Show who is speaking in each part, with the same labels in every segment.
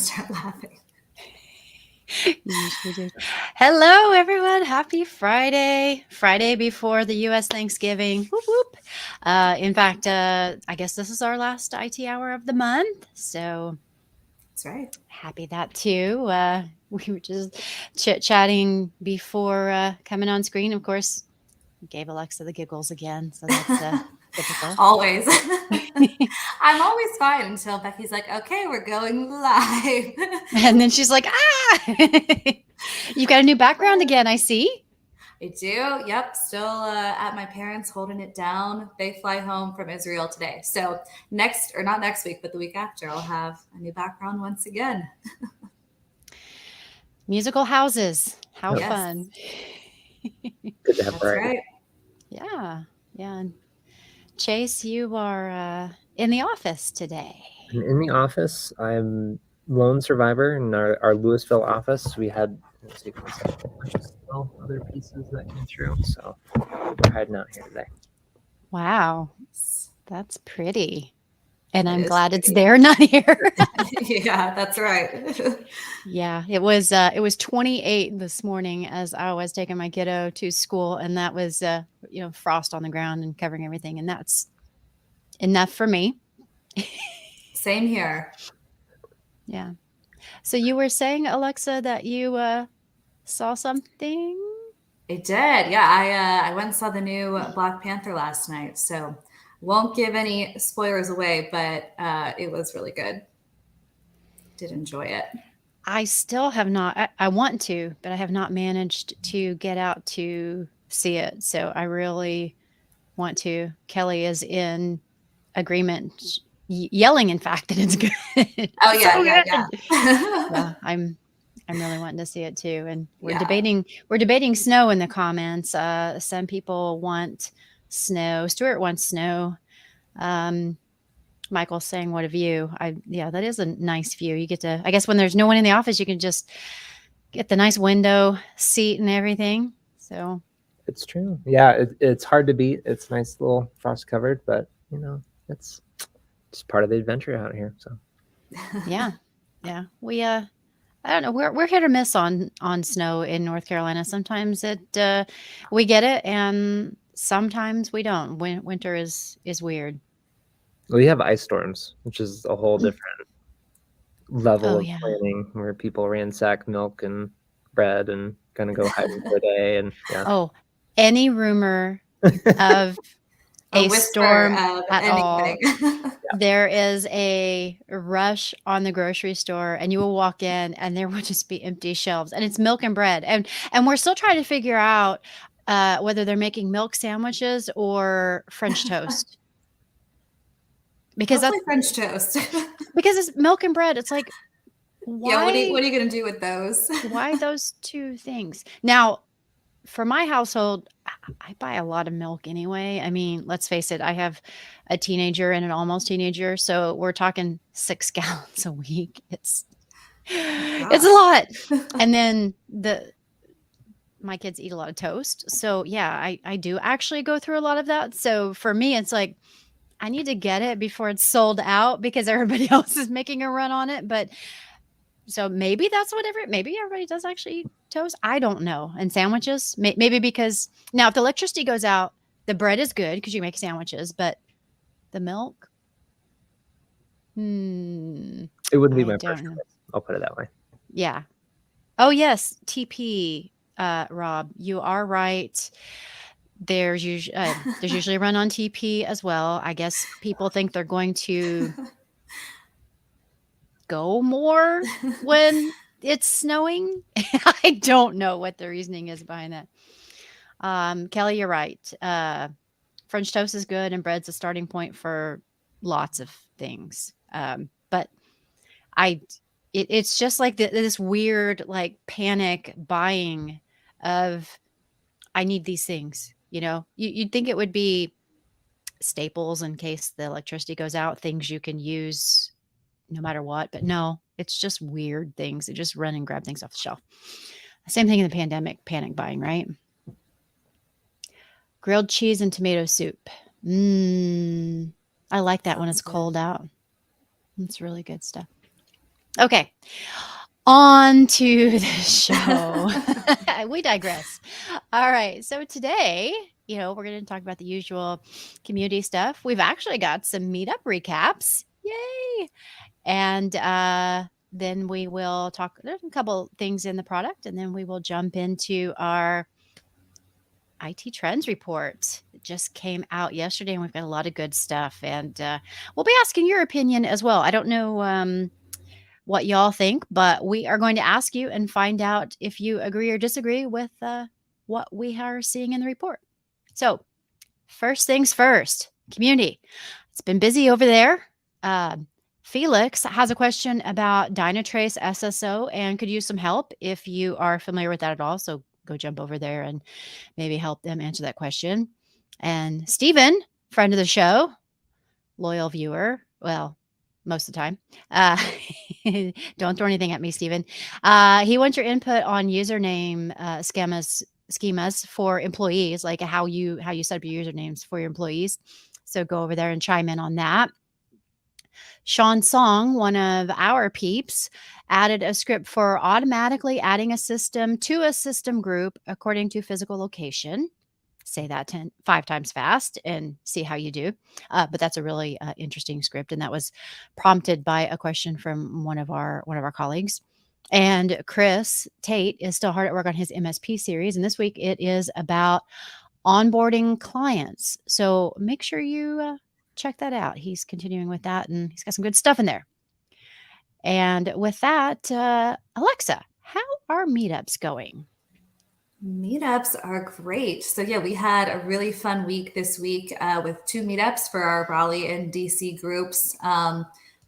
Speaker 1: start laughing.
Speaker 2: You usually do. Hello, everyone. Happy Friday. Friday before the U.S. Thanksgiving. Whoop, whoop. In fact, I guess this is our last IT hour of the month. So
Speaker 1: That's right.
Speaker 2: happy that too. We were just chit-chatting before coming on screen. Of course, gave Alexa the giggles again. So that's typical.
Speaker 1: Always. I'm always fine until Becky's like, okay, we're going live.
Speaker 2: And then she's like, ah, you've got a new background again, I see.
Speaker 1: I do. Yep. Still at my parents holding it down. They fly home from Israel today. So not next week, but the week after, I'll have a new background once again.
Speaker 2: Musical houses. How
Speaker 1: Yes.
Speaker 2: fun.
Speaker 3: Good to have
Speaker 1: That's
Speaker 3: variety.
Speaker 1: right.
Speaker 2: Yeah. Yeah. And Chase, you are in the office today.
Speaker 3: And in the office, I'm lone survivor in our Louisville office. We had other pieces that came through, so we're hiding out here today.
Speaker 2: Wow. That's pretty. And
Speaker 1: It
Speaker 2: I'm
Speaker 1: is
Speaker 2: glad it's
Speaker 1: pretty.
Speaker 2: there, not here.
Speaker 1: Yeah, that's right.
Speaker 2: Yeah, it was 28 this morning as I was taking my kiddo to school, and that was frost on the ground and covering everything, and that's enough for me.
Speaker 1: Same here.
Speaker 2: Yeah. So you were saying, Alexa, that you saw something?
Speaker 1: I did. Yeah, I went and saw the new Black Panther last night, so won't give any spoilers away, but it was really good. Did enjoy it.
Speaker 2: I still have not. I want to, but I have not managed to get out to see it. So I really want to. Kelly is in agreement, yelling, in fact, that it's good.
Speaker 1: Oh yeah,
Speaker 2: So
Speaker 1: yeah,
Speaker 2: good.
Speaker 1: yeah.
Speaker 2: Yeah, I'm really wanting to see it too. And we're debating snow in the comments. Some people want snow. Stuart wants snow. Michael's saying, what a view. That is a nice view. You get to, I guess when there's no one in the office, you can just get the nice window seat and everything. So
Speaker 3: it's true. Yeah, it's hard to beat. It's nice little frost covered, but it's just part of the adventure out here. So
Speaker 2: yeah. We I don't know. We're hit or miss on snow in North Carolina. Sometimes we get it, and sometimes we don't. Winter is weird.
Speaker 3: we have ice storms, which is a whole different level of
Speaker 2: yeah.
Speaker 3: planning, where people ransack milk and bread and kind of go hiding for a day. And yeah.
Speaker 2: Oh, any rumor of a storm at all, there is a rush on the grocery store, and you will walk in and there will just be empty shelves, and it's milk and bread. And we're still trying to figure out whether they're making milk sandwiches or French toast. Because
Speaker 1: Hopefully French toast.
Speaker 2: Because it's milk and bread. It's like, why?
Speaker 1: Yeah, what are you going to do with those?
Speaker 2: Why those two things? Now, for my household, I buy a lot of milk anyway. I mean, let's face it, I have a teenager and an almost teenager, so we're talking 6 gallons a week. It's a lot. And then my kids eat a lot of toast. So yeah, I do actually go through a lot of that. So for me, it's like, I need to get it before it's sold out because everybody else is making a run on it. But so maybe that's maybe everybody does actually eat toast. I don't know. And sandwiches, maybe because now if the electricity goes out, the bread is good because you make sandwiches, but the milk,
Speaker 3: it wouldn't be my first choice. I'll put it that way.
Speaker 2: Yeah. Oh yes, TP, Rob, you are right. There's usually a run on TP as well. I guess people think they're going to go more when it's snowing. I don't know what the reasoning is behind that. Kelly, you're right. French toast is good, and bread's a starting point for lots of things. But it's just like this weird like panic buying of, I need these things. You'd think it would be staples in case the electricity goes out, things you can use no matter what, but no, it's just weird things. They just run and grab things off the shelf. Same thing in the pandemic, panic buying, right? Grilled cheese and tomato soup. I like that when it's cold out. It's really good stuff. Okay. On to the show. We digress. All right. So today, we're going to talk about the usual community stuff. We've actually got some meetup recaps. Yay. And then we will talk. There's a couple things in the product, and then we will jump into our IT Trends report. It just came out yesterday, and we've got a lot of good stuff. And we'll be asking your opinion as well. I don't know what y'all think, but we are going to ask you and find out if you agree or disagree with what we are seeing in the report. So, first things first, community. It's been busy over there. Felix has a question about Dynatrace SSO and could use some help if you are familiar with that at all. So, go jump over there and maybe help them answer that question. And Stephen, friend of the show, loyal viewer, well, most of the time. Don't throw anything at me, Stephen. He wants your input on username schemas for employees, like how you set up your usernames for your employees. So go over there and chime in on that. Sean Song, one of our peeps, added a script for automatically adding a system to a system group according to physical location. Say that 5 times fast and see how you do. But that's a really interesting script, and that was prompted by a question from one of our colleagues. And Chris Tate is still hard at work on his MSP series, and this week it is about onboarding clients. So make sure you check that out. He's continuing with that, and he's got some good stuff in there. And with that, Alexa, how are meetups going?
Speaker 1: Meetups are great. So yeah, we had a really fun week this week with 2 meetups for our Raleigh and DC groups.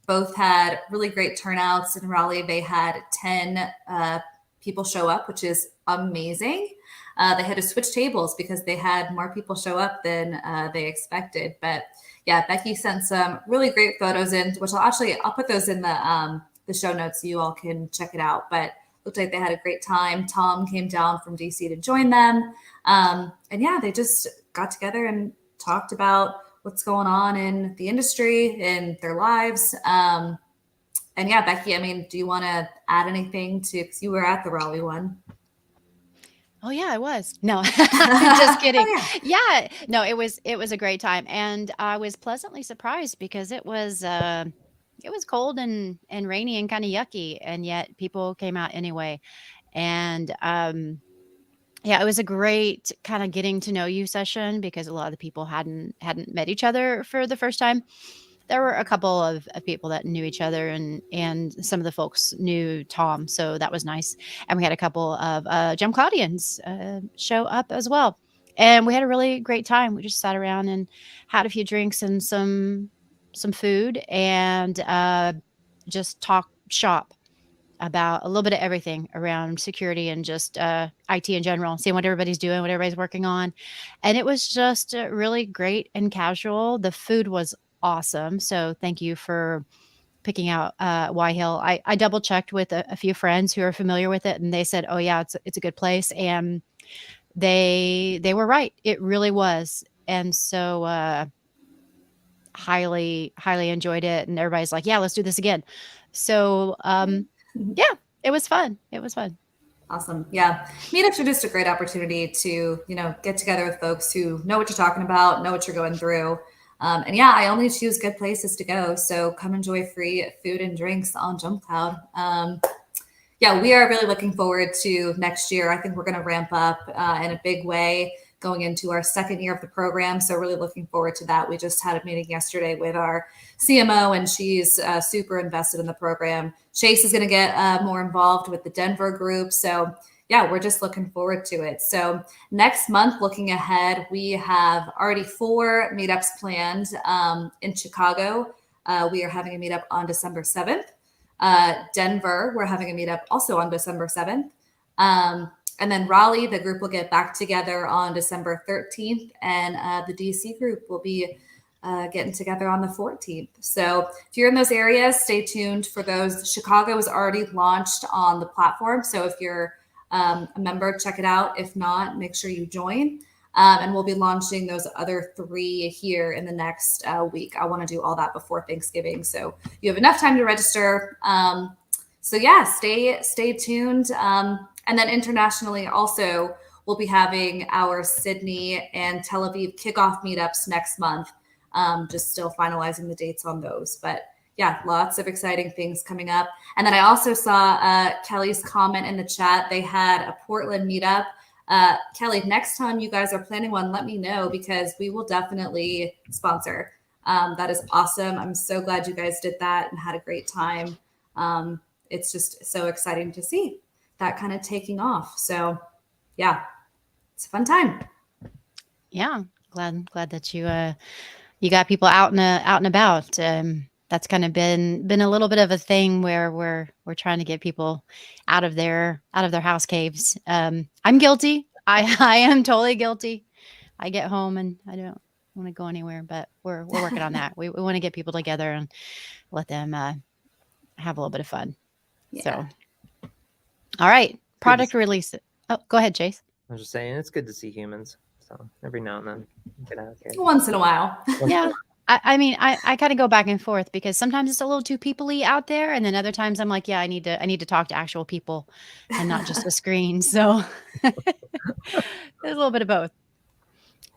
Speaker 1: Both had really great turnouts. In Raleigh, they had 10 people show up, which is amazing. They had to switch tables because they had more people show up than they expected. But yeah, Becky sent some really great photos in, which I'll put those in the show notes so you all can check it out. But looked like they had a great time. Tom came down from DC to join them. And yeah, they just got together and talked about what's going on in the industry, in their lives. And yeah, Becky, I mean, do you want to add anything to, because you were at the Raleigh one?
Speaker 2: Oh yeah, I was. No, just kidding.
Speaker 1: Oh,
Speaker 2: Yeah, no, it was a great time, and I was pleasantly surprised because it was cold and rainy and kind of yucky, and yet people came out anyway. And yeah, it was a great kind of getting to know you session because a lot of the people hadn't met each other for the first time. There were a couple of people that knew each other, and some of the folks knew Tom, so that was nice. And we had a couple of Gem Cloudians show up as well, and we had a really great time. We just sat around and had a few drinks and some food, and just talk shop about a little bit of everything around security and just IT in general, seeing what everybody's doing, what everybody's working on. And it was just really great and casual. The food was awesome. So thank you for picking out Y Hill. I double checked with a few friends who are familiar with it, and they said, oh yeah, it's a good place. And they were right. It really was. And so highly enjoyed it. And everybody's like, yeah, let's do this again. So yeah, it was fun. It was fun.
Speaker 1: Awesome. Yeah. Meetups are just a great opportunity to, get together with folks who know what you're talking about, know what you're going through. And yeah, I only choose good places to go. So come enjoy free food and drinks on JumpCloud. Yeah, we are really looking forward to next year. I think we're going to ramp up in a big way going into our 2nd year of the program. So really looking forward to that. We just had a meeting yesterday with our CMO, and she's super invested in the program. Chase is going to get more involved with the Denver group. So yeah, we're just looking forward to it. So next month, looking ahead, we have already 4 meetups planned in Chicago. We are having a meetup on December 7th. Denver, we're having a meetup also on December 7th. And then Raleigh, the group will get back together on December 13th, and the DC group will be getting together on the 14th. So if you're in those areas, stay tuned for those. Chicago is already launched on the platform. So if you're a member, check it out. If not, make sure you join. And we'll be launching those other 3 here in the next week. I want to do all that before Thanksgiving. So you have enough time to register. So yeah, stay tuned. And then internationally also, we'll be having our Sydney and Tel Aviv kickoff meetups next month. Just still finalizing the dates on those. But yeah, lots of exciting things coming up. And then I also saw Kelly's comment in the chat. They had a Portland meetup. Kelly, next time you guys are planning one, let me know because we will definitely sponsor. That is awesome. I'm so glad you guys did that and had a great time. It's just so exciting to see that kind of taking off. So yeah, it's a fun time.
Speaker 2: Yeah, glad that you got people out and about. That's kind of been a little bit of a thing where we're trying to get people out of their house caves. I'm guilty. I am totally guilty. I get home and I don't want to go anywhere, but we're working on that. We want to get people together and let them have a little bit of fun.
Speaker 1: Yeah.
Speaker 2: So, all right, product release. Oh, go ahead, Chase.
Speaker 3: I was just saying, it's good to see humans. So every now and then, get out here.
Speaker 1: Once in a while.
Speaker 2: Yeah. I mean, I kind of go back and forth because sometimes it's a little too people-y out there. And then other times I'm like, yeah, I need to talk to actual people and not just a screen. So there's a little bit of both.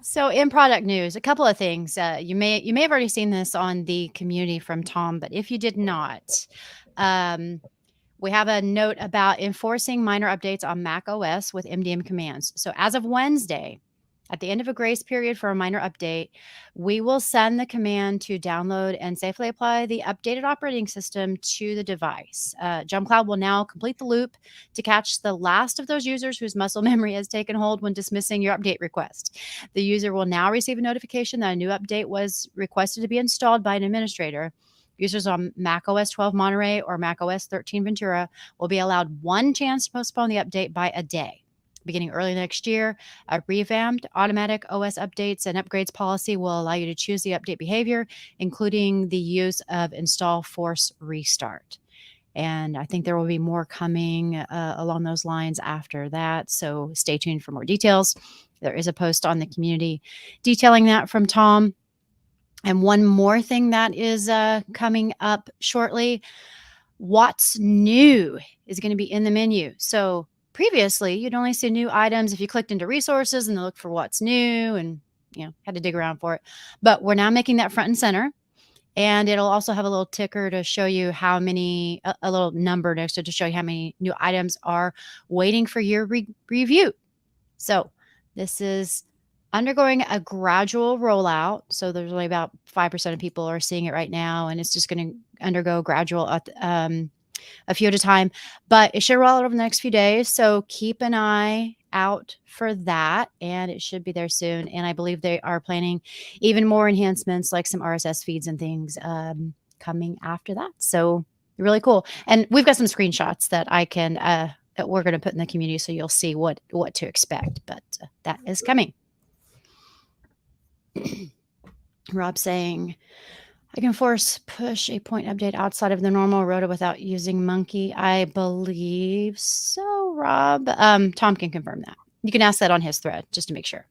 Speaker 2: So in product news, a couple of things. You may have already seen this on the community from Tom, but if you did not, we have a note about enforcing minor updates on Mac OS with MDM commands. So as of Wednesday, at the end of a grace period for a minor update, we will send the command to download and safely apply the updated operating system to the device. JumpCloud will now complete the loop to catch the last of those users whose muscle memory has taken hold when dismissing your update request. The user will now receive a notification that a new update was requested to be installed by an administrator. Users on Mac OS 12 Monterey or Mac OS 13 Ventura will be allowed one chance to postpone the update by a day. Beginning early next year, a revamped automatic OS updates and upgrades policy will allow you to choose the update behavior, including the use of install force restart. And I think there will be more coming along those lines after that. So stay tuned for more details. There is a post on the community detailing that from Tom. And one more thing that is coming up shortly, what's new is going to be in the menu. So previously, you'd only see new items if you clicked into resources and looked for what's new and, had to dig around for it. But we're now making that front and center. And it'll also have a little ticker to show you how many, a little number next to show you how many new items are waiting for your review. So this is undergoing a gradual rollout. So there's only about 5% of people are seeing it right now. And it's just going to undergo gradual a few at a time, but it should roll out over the next few days. So keep an eye out for that, and it should be there soon. And I believe they are planning even more enhancements like some RSS feeds and things coming after that. So really cool. And we've got some screenshots that I can that we're going to put in the community, so you'll see what to expect. But that is coming. Rob saying, I can force push a point update outside of the normal rota without using Monkey. I believe so, Rob. Tom can confirm that. You can ask that on his thread just to make sure.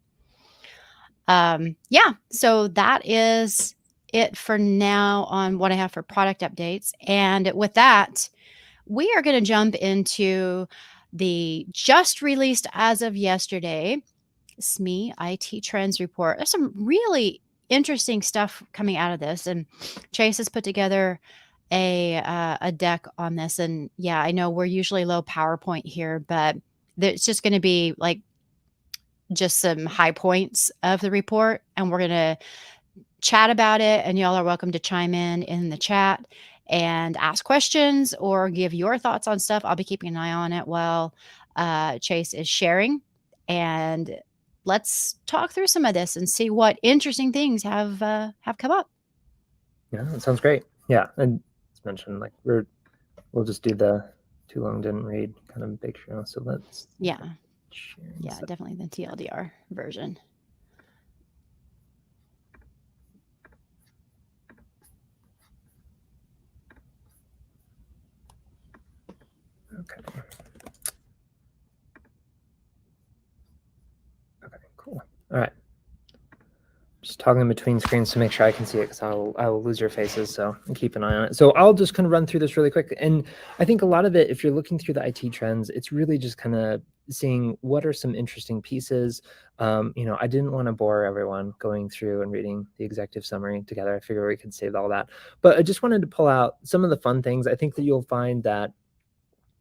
Speaker 2: Yeah, so that is it for now on what I have for product updates. And with that, we are going to jump into the just released as of yesterday SME IT Trends report. There's some really interesting stuff coming out of this, and Chase has put together a deck on this. And yeah, I know we're usually low PowerPoint here, but it's just going to be like just some high points of the report, and we're going to chat about it. And y'all are welcome to chime in the chat and ask questions or give your thoughts on stuff. I'll be keeping an eye on it while Chase is sharing. And let's talk through some of this and see what interesting things have come up.
Speaker 3: Yeah, that sounds great. Yeah, and as mentioned, like we'll just do the too long didn't read kind of big show. So let's
Speaker 2: Definitely the TLDR version.
Speaker 3: Okay. Okay, cool. All right. Just toggling between screens to make sure I can see it, because I will lose your faces, so keep an eye on it. So I'll just kind of run through this really quick. And I think a lot of it, if you're looking through the IT trends, it's really just kind of seeing what are some interesting pieces. I didn't want to bore everyone going through and reading the executive summary together. I figured we could save all that. But I just wanted to pull out some of the fun things. I think that you'll find that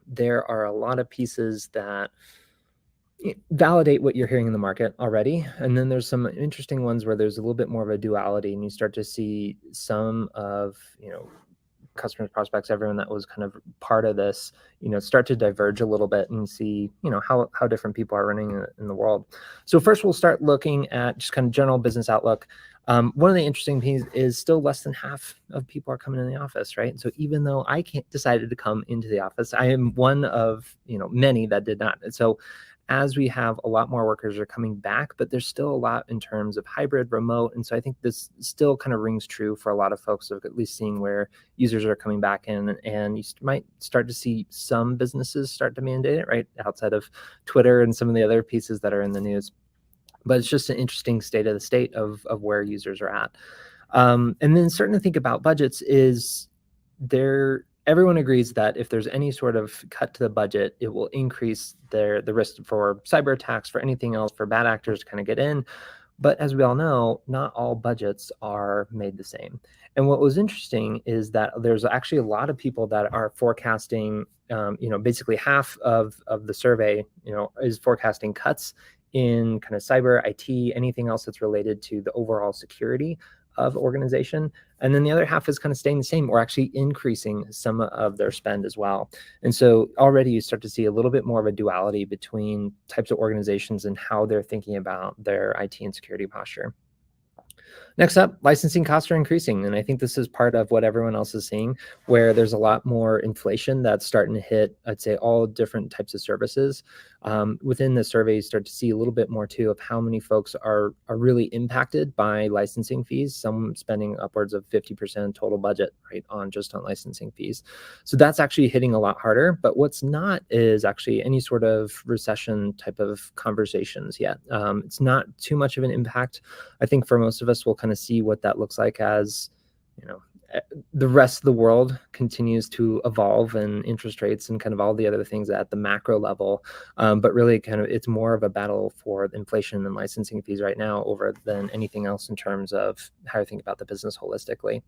Speaker 3: there are a lot of pieces that validate what you're hearing in the market already. And then there's some interesting ones where there's a little bit more of a duality, and you start to see some of, customers, prospects, everyone that was kind of part of this, start to diverge a little bit and see, how different people are running in the world. So first we'll start looking at just kind of general business outlook. One of the interesting things is still less than half of people are coming in the office, right? So even though I decided to come into the office, I am one of, many that did not. And so as we have a lot more workers are coming back, but there's still a lot in terms of hybrid, remote. And so I think this still kind of rings true for a lot of folks of at least seeing where users are coming back in. And you might start to see some businesses start to mandate it, right? Outside of Twitter and some of the other pieces that are in the news. But it's just an interesting state of where users are at. And then starting to think about budgets is everyone agrees that if there's any sort of cut to the budget, it will increase the risk for cyber attacks, for anything else, for bad actors to kind of get in. But as we all know, not all budgets are made the same. And what was interesting is that there's actually a lot of people that are forecasting, basically half of the survey, is forecasting cuts in kind of cyber, IT, anything else that's related to the overall security of organization. And then the other half is kind of staying the same or actually increasing some of their spend as well. And so already you start to see a little bit more of a duality between types of organizations and how they're thinking about their IT and security posture. Next up, licensing costs are increasing. And I think this is part of what everyone else is seeing, where there's a lot more inflation that's starting to hit, I'd say, all different types of services. Within the survey, you start to see a little bit more too of how many folks are really impacted by licensing fees, some spending upwards of 50% total budget, right, on licensing fees. So that's actually hitting a lot harder. But what's not is actually any sort of recession type of conversations yet. It's not too much of an impact. I think for most of us, we'll kind of see what that looks like as, the rest of the world continues to evolve, and interest rates and kind of all the other things at the macro level. But really kind of it's more of a battle for inflation and licensing fees right now over than anything else in terms of how you think about the business holistically.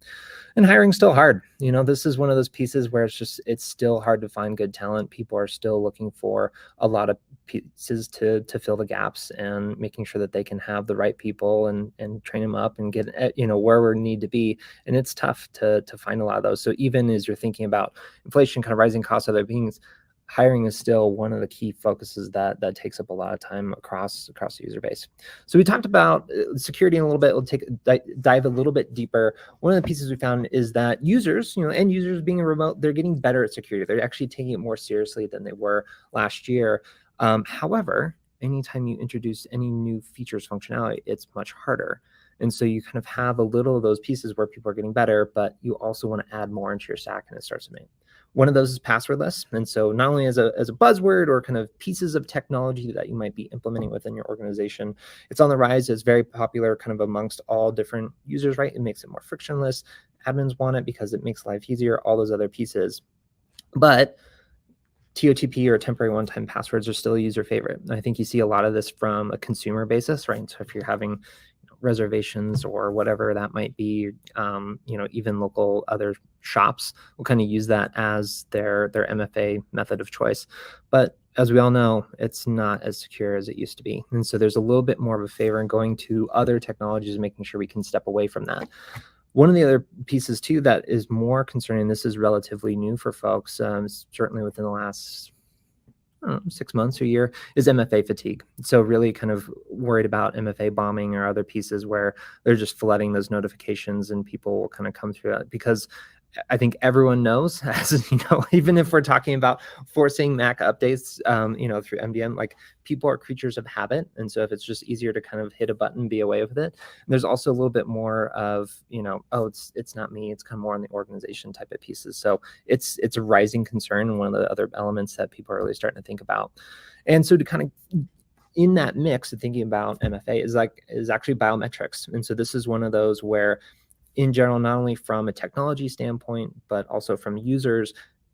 Speaker 3: And hiring's still hard. This is one of those pieces where it's still hard to find good talent. People are still looking for a lot of pieces to fill the gaps, and making sure that they can have the right people and train them up and get where we need to be. And it's tough to find a lot of those. So even as you're thinking about inflation, kind of rising costs, other things, hiring is still one of the key focuses that takes up a lot of time across the user base. So we talked about security in a little bit. We'll dive a little bit deeper. One of the pieces we found is that users, end users being remote, they're getting better at security. They're actually taking it more seriously than they were last year. However, anytime you introduce any new features, functionality, it's much harder. And so you kind of have a little of those pieces where people are getting better, but you also want to add more into your stack, and it starts to make. One of those is passwordless. And so not only as a buzzword or kind of pieces of technology that you might be implementing within your organization, it's on the rise. It's very popular kind of amongst all different users, right? It makes it more frictionless. Admins want it because it makes life easier, all those other pieces. But TOTP or temporary one-time passwords are still a user favorite. And I think you see a lot of this from a consumer basis, right? So if you're having reservations or whatever that might be, even local other shops will kind of use that as their MFA method of choice. But as we all know, it's not as secure as it used to be. And so there's a little bit more of a favor in going to other technologies and making sure we can step away from that. One of the other pieces too that is more concerning, this is relatively new for folks, certainly within the last 6 months or a year, is MFA fatigue. So really kind of worried about MFA bombing or other pieces where they're just flooding those notifications and people will kind of come through that. Because I think everyone knows, as even if we're talking about forcing Mac updates, through MDM, like people are creatures of habit. And so if it's just easier to kind of hit a button, be away with it. There's also a little bit more of, it's not me. It's kind of more on the organization type of pieces. So it's a rising concern and one of the other elements that people are really starting to think about. And so to kind of in that mix of thinking about MFA is actually biometrics. And so this is one of those where, in general, not only from a technology standpoint, but also from users,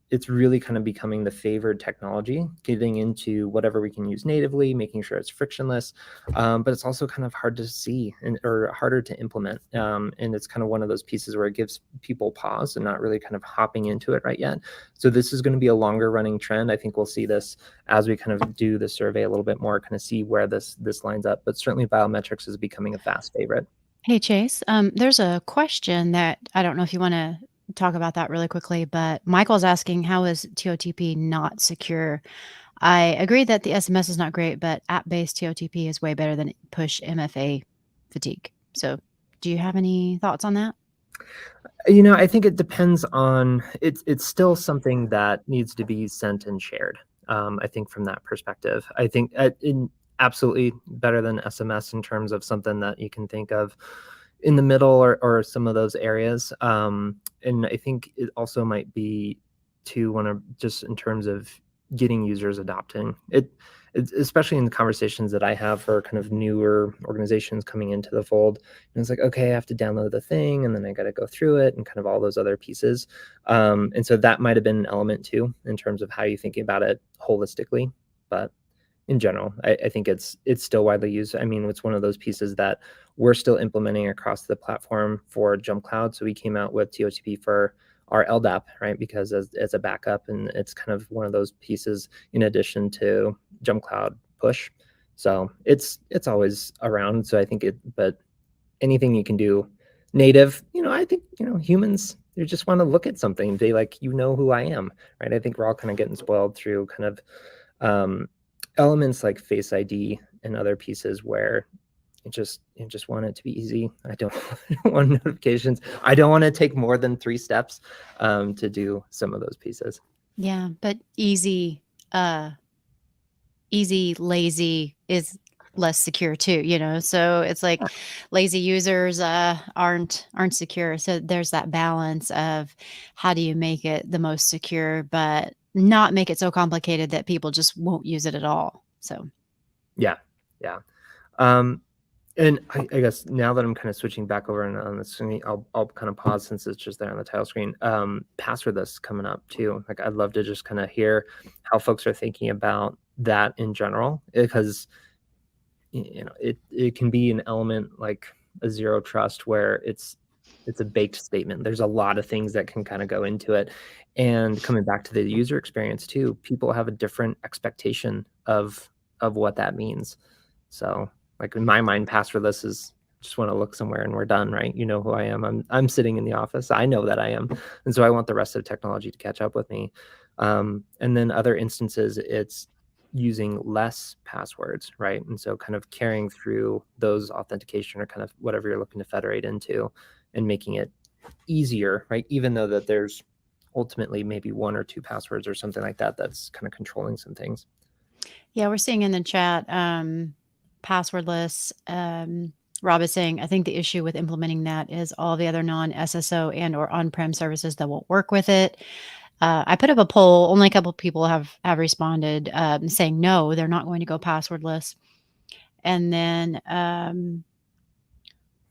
Speaker 3: it's really kind of becoming the favored technology, getting into whatever we can use natively, making sure it's frictionless. But it's also kind of hard to see or harder to implement. And it's kind of one of those pieces where it gives people pause and not really kind of hopping into it right yet. So this is going to be a longer running trend. I think we'll see this as we kind of do the survey a little bit more, kind of see where this lines up. But certainly biometrics is becoming a fast favorite.
Speaker 2: Hey, Chase, there's a question that I don't know if you want to talk about that really quickly, but Michael's asking, how is TOTP not secure? I agree that the SMS is not great, but app-based TOTP is way better than push MFA fatigue. So do you have any thoughts on that?
Speaker 3: I think it depends on, it's still something that needs to be sent and shared. I think from that perspective, I think absolutely better than SMS in terms of something that you can think of in the middle or some of those areas. And I think it also might be to want to just in terms of getting users adopting it, especially in the conversations that I have for kind of newer organizations coming into the fold. And it's like, okay, I have to download the thing and then I got to go through it and kind of all those other pieces. And so that might have been an element too, in terms of how you're thinking about it holistically. But in general, I think it's still widely used. I mean, it's one of those pieces that we're still implementing across the platform for Jump Cloud. So we came out with TOTP for our LDAP, right? Because as a backup, and it's kind of one of those pieces in addition to Jump Cloud push. So it's always around. So I think but anything you can do native, I think, humans, they just want to look at something. They like, who I am, right? I think we're all kind of getting spoiled through kind of elements like Face ID and other pieces where you just want it to be easy. I don't want notifications. I don't want to take more than 3 steps to do some of those pieces.
Speaker 2: Yeah, but easy, lazy is less secure too, so it's like lazy users aren't secure. So there's that balance of how do you make it the most secure, but not make it so complicated that people just won't use it at all. So
Speaker 3: yeah. And I guess now that I'm kind of switching back over and on the screen, I'll kind of pause since it's just there on the title screen. Passwordless coming up too. Like I'd love to just kind of hear how folks are thinking about that in general, because it can be an element like a zero trust where it's a baked statement. There's a lot of things that can kind of go into it. And coming back to the user experience too, people have a different expectation of what that means. So like in my mind, passwordless is just want to look somewhere and we're done, right? You know who I am. I'm sitting in the office. I know that I am. And so I want the rest of technology to catch up with me. And then other instances, it's using less passwords, right? And so kind of carrying through those authentication or kind of whatever you're looking to federate into and making it easier, right? Even though that there's ultimately maybe 1 or 2 passwords or something like that that's kind of controlling some things.
Speaker 2: yeah, we're seeing in the chat passwordless. Rob is saying, I think the issue with implementing that is all the other non-SSO and or on-prem services that won't work with it. I put up a poll. Only a couple of people have responded saying no, they're not going to go passwordless. And then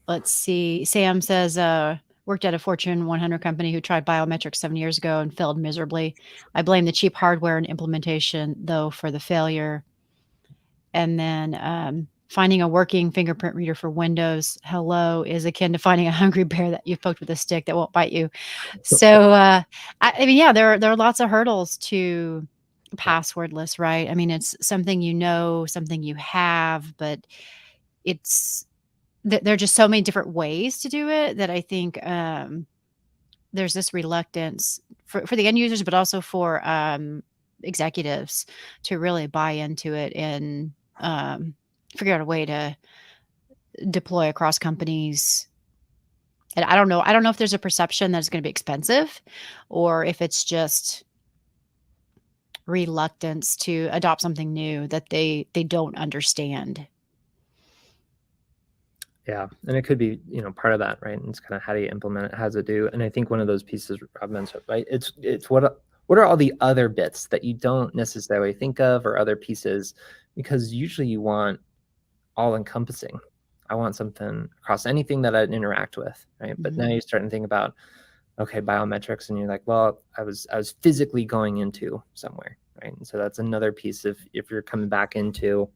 Speaker 2: let's see. Sam says, worked at a Fortune 100 company who tried biometrics 7 years ago and failed miserably. I blame the cheap hardware and implementation, though, for the failure. And then finding a working fingerprint reader for Windows, hello, is akin to finding a hungry bear that you've poked with a stick that won't bite you. So, I mean, yeah, there are lots of hurdles to passwordless, right? I mean, it's something something you have, but there are just so many different ways to do it that I think there's this reluctance for the end users, but also for executives to really buy into it and figure out a way to deploy across companies. And I don't know if there's a perception that it's going to be expensive or if it's just reluctance to adopt something new that they don't understand.
Speaker 3: Yeah, and it could be, part of that, right? And it's kind of how do you implement it, how does it do? And I think one of those pieces Rob mentioned, right? It's what are all the other bits that you don't necessarily think of or other pieces because usually you want all encompassing. I want something across anything that I'd interact with, right? But now you're starting to think about, okay, biometrics, and you're like, well, I was physically going into somewhere, right? And so that's another piece of, if you're coming back into,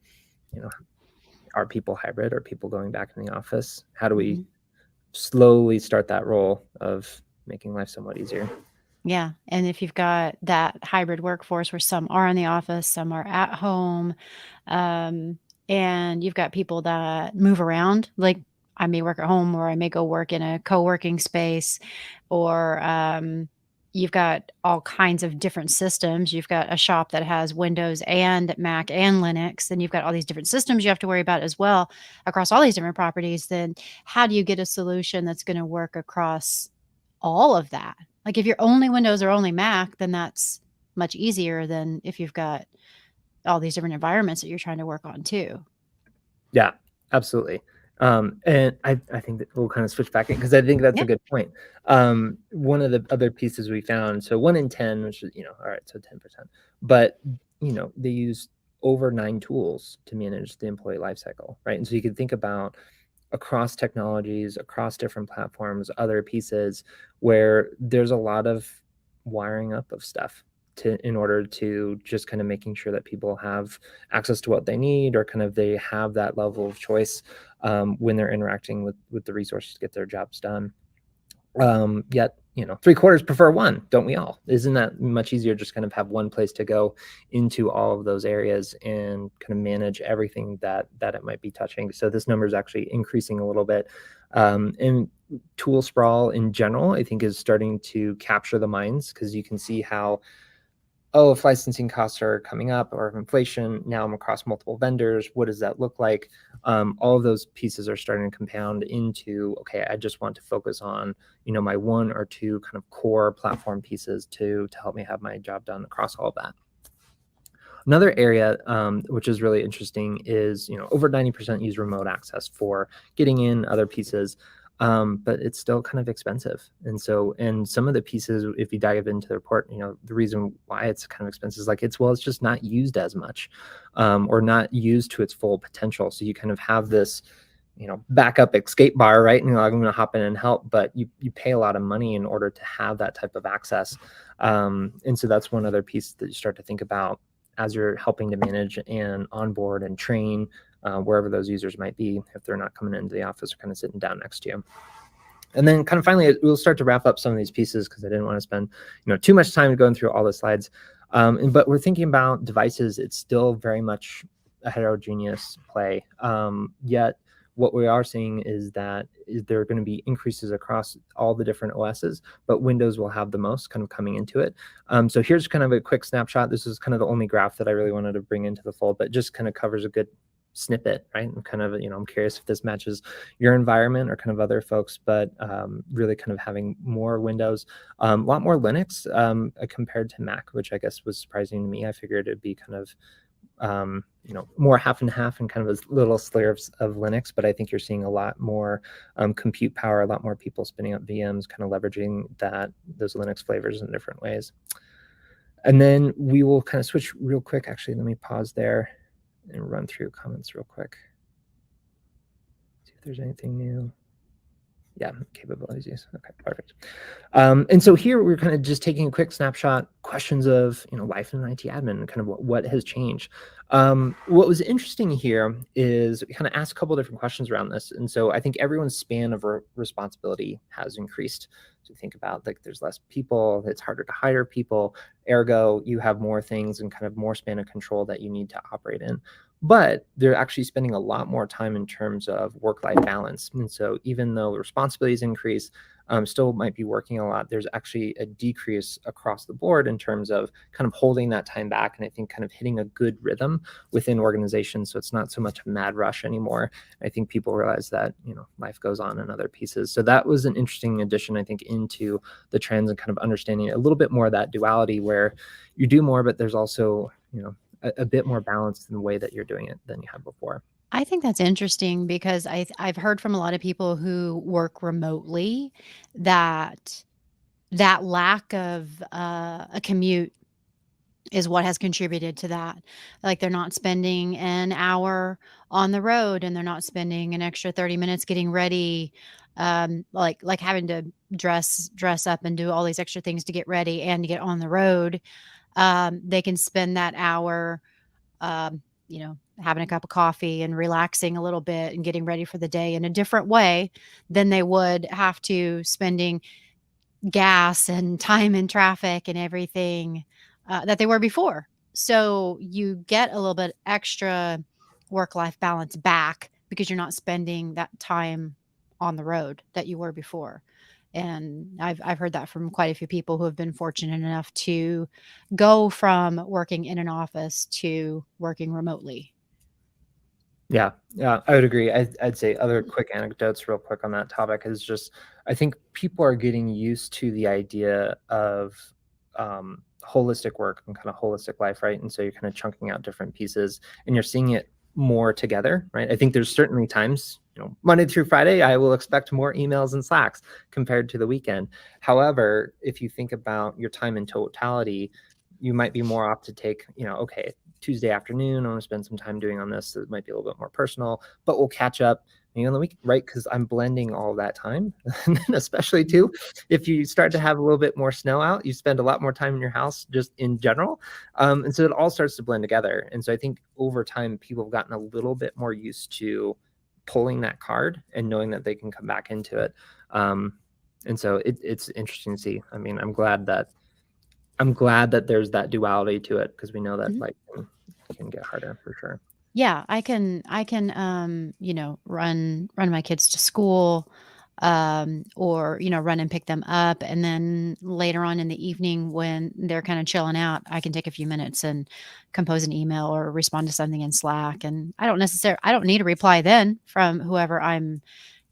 Speaker 3: are people hybrid? Are people going back in the office? How do we slowly start that role of making life somewhat easier?
Speaker 2: Yeah. And if you've got that hybrid workforce where some are in the office, some are at home, and you've got people that move around, like I may work at home or I may go work in a co-working space, or you've got all kinds of different systems. You've got a shop that has Windows and Mac and Linux, and you've got all these different systems you have to worry about as well across all these different properties. Then how do you get a solution that's going to work across all of that? Like if you're only Windows or only Mac, then that's much easier than if you've got all these different environments that you're trying to work on too.
Speaker 3: Yeah, absolutely. And I think that we'll kind of switch back in, because I think that's
Speaker 2: Yeah.
Speaker 3: a good point. One of the other pieces we found, so 1 in 10, which is, all right, so 10%, but they use over 9 tools to manage the employee lifecycle, right? And so you can think about across technologies, across different platforms, other pieces where there's a lot of wiring up of stuff in order to just kind of making sure that people have access to what they need, or kind of they have that level of choice when they're interacting with the resources to get their jobs done. Yet, 3/4 prefer one, don't we all? Isn't that much easier, just kind of have one place to go into all of those areas and kind of manage everything that it might be touching? So this number is actually increasing a little bit. And tool sprawl in general, I think, is starting to capture the minds, because you can see how, oh, if licensing costs are coming up, or if inflation, now I'm across multiple vendors, what does that look like? All of those pieces are starting to compound into, okay, I just want to focus on, my 1 or 2 kind of core platform pieces to help me have my job done across all of that. Another area which is really interesting is, over 90% use remote access for getting in other pieces. But it's still kind of expensive. And some of the pieces, if you dive into the report, the reason why it's kind of expensive is like, it's just not used as much, or not used to its full potential. So you kind of have this, backup escape bar, right? And I'm going to hop in and help, but you pay a lot of money in order to have that type of access. And so that's one other piece that you start to think about as you're helping to manage and onboard and train wherever those users might be, if they're not coming into the office or kind of sitting down next to you. And then kind of finally, we'll start to wrap up some of these pieces, because I didn't want to spend too much time going through all the slides. But we're thinking about devices. It's still very much a heterogeneous play. Yet what we are seeing is that there are going to be increases across all the different OSs, but Windows will have the most kind of coming into it. So here's kind of a quick snapshot. This is kind of the only graph that I really wanted to bring into the fold, but just kind of covers a good snippet, right? And kind of, I'm curious if this matches your environment or kind of other folks, but really kind of having more Windows, a lot more Linux compared to Mac, which I guess was surprising to me. I figured it'd be kind of more half and half and kind of a little slivers of Linux, but I think you're seeing a lot more compute power, a lot more people spinning up VMs, kind of leveraging those Linux flavors in different ways. And then we will kind of switch real quick. Actually, let me pause there and run through comments real quick. See if there's anything new. Yeah, capabilities. Yes. Okay, perfect. And so here we're kind of just taking a quick snapshot, questions of life in an IT admin, and kind of what has changed. What was interesting here is we kind of asked a couple of different questions around this, and so I think everyone's span of responsibility has increased. So think about, like, there's less people, it's harder to hire people, ergo you have more things and kind of more span of control that you need to operate in. But they're actually spending a lot more time in terms of work-life balance. And so even though responsibilities increase, still might be working a lot, there's actually a decrease across the board in terms of kind of holding that time back, and I think kind of hitting a good rhythm within organizations. So it's not so much a mad rush anymore. I think people realize that, life goes on in other pieces. So that was an interesting addition, I think, into the trends, and kind of understanding a little bit more of that duality where you do more, but there's also, a bit more balanced in the way that you're doing it than you had before.
Speaker 2: I think that's interesting because I've heard from a lot of people who work remotely that lack of a commute is what has contributed to that. Like, they're not spending an hour on the road, and they're not spending an extra 30 minutes getting ready, like having to dress up and do all these extra things to get ready and to get on the road. They can spend that hour, having a cup of coffee and relaxing a little bit and getting ready for the day in a different way than they would have to spending gas and time in traffic and everything, that they were before. So you get a little bit extra work-life balance back because you're not spending that time on the road that you were before. And I've heard that from quite a few people who have been fortunate enough to go from working in an office to working remotely.
Speaker 3: Yeah, yeah, I would agree. I'd say other quick anecdotes real quick on that topic is just, I think people are getting used to the idea of holistic work and kind of holistic life, right? And so you're kind of chunking out different pieces and you're seeing it more together, right? I think there's certainly times, Monday through Friday, I will expect more emails and Slacks compared to the weekend. However, if you think about your time in totality, you might be more apt to take, okay, Tuesday afternoon, I want to spend some time doing on this. It might be a little bit more personal, but we'll catch up maybe on the week, right? Because I'm blending all that time. And then especially too, if you start to have a little bit more snow out, you spend a lot more time in your house just in general. And so it all starts to blend together. And so I think over time, people have gotten a little bit more used to pulling that card and knowing that they can come back into it. And so it's interesting to see. I mean, I'm glad that there's that duality to it because we know that
Speaker 2: Mhm.
Speaker 3: life can get harder for sure.
Speaker 2: Yeah, I can run my kids to school, or, run and pick them up. And then later on in the evening when they're kind of chilling out, I can take a few minutes and compose an email or respond to something in Slack. And I don't need a reply then from whoever I'm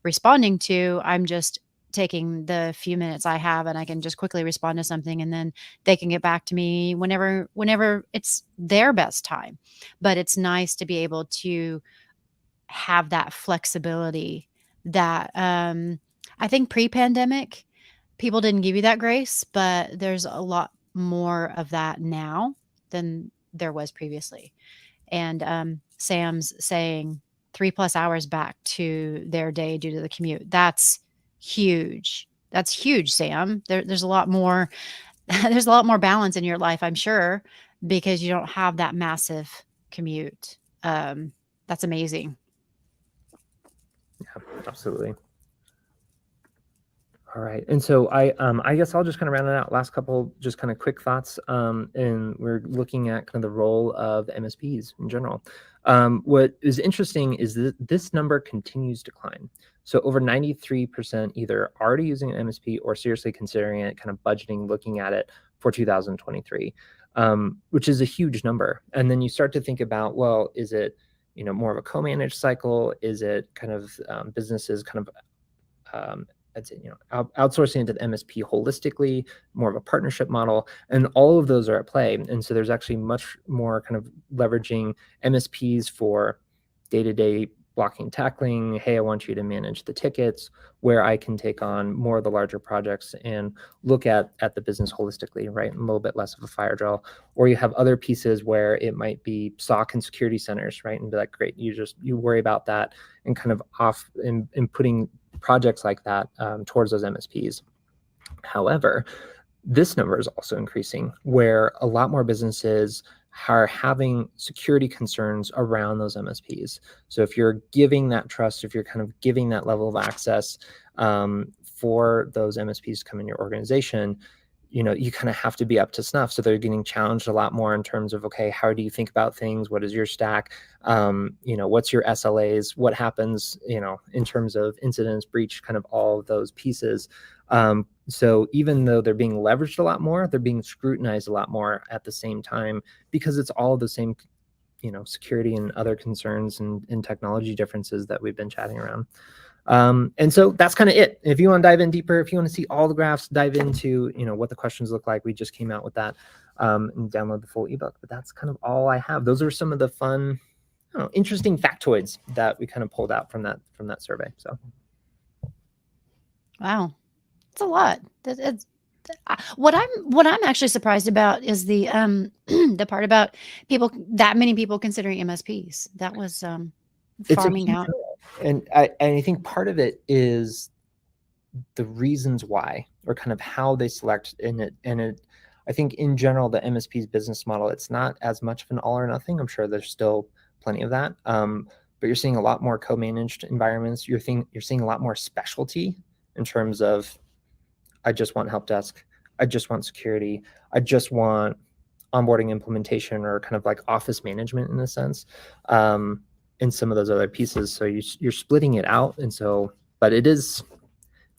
Speaker 2: responding to. I'm just taking the few minutes I have and I can just quickly respond to something, and then they can get back to me whenever it's their best time. But it's nice to be able to have that flexibility that, I think pre-pandemic, people didn't give you that grace, but there's a lot more of that now than there was previously. And, Sam's saying 3+ hours back to their day due to the commute. That's huge. That's huge, Sam. There's a lot more there's a lot more balance in your life, I'm sure, because you don't have that massive commute. That's amazing.
Speaker 3: Yeah, absolutely. All right. And so I guess I'll just kind of round it out. Last couple just kind of quick thoughts. And we're looking at kind of the role of MSPs in general. What is interesting is that this number continues to climb. So over 93% either already using an MSP or seriously considering it, kind of budgeting, looking at it for 2023, which is a huge number. And then you start to think about, well, is it, more of a co-managed cycle? Is it kind of businesses kind of I'd say, outsourcing into the MSP holistically, more of a partnership model, and all of those are at play. And so there's actually much more kind of leveraging MSPs for day-to-day blocking and tackling. Hey, I want you to manage the tickets, where I can take on more of the larger projects and look at the business holistically, right? And a little bit less of a fire drill. Or you have other pieces where it might be SOC and security centers, right? And be like, great, you worry about that and kind of off in putting projects like that towards those MSPs. However, this number is also increasing where a lot more businesses are having security concerns around those MSPs. So if you're giving that trust, if you're kind of giving that level of access for those MSPs to come in your organization, you kind of have to be up to snuff. So they're getting challenged a lot more in terms of, okay, how do you think about things? What is your stack? What's your SLAs? What happens, in terms of incidents, breach, kind of all of those pieces. So even though they're being leveraged a lot more, they're being scrutinized a lot more at the same time because it's all the same, security and other concerns and technology differences that we've been chatting around. And so that's kind of it. If you want to dive in deeper, if you want to see all the graphs, dive into, what the questions look like. We just came out with that and download the full ebook, but that's kind of all I have. Those are some of the fun, interesting factoids that we kind of pulled out from that survey. So.
Speaker 2: Wow. It's a lot. What I'm actually surprised about is the the part about that many people considering MSPs. That was
Speaker 3: It's a
Speaker 2: farming
Speaker 3: huge
Speaker 2: out.
Speaker 3: and I think part of it is the reasons why, or kind of how they select in it. And I think in general, the MSP's business model, it's not as much of an all or nothing. I'm sure there's still plenty of that. But you're seeing a lot more co-managed environments. You're seeing a lot more specialty in terms of, I just want help desk. I just want security. I just want onboarding implementation, or kind of like office management in a sense, in some of those other pieces. So you're splitting it out. And so, but it's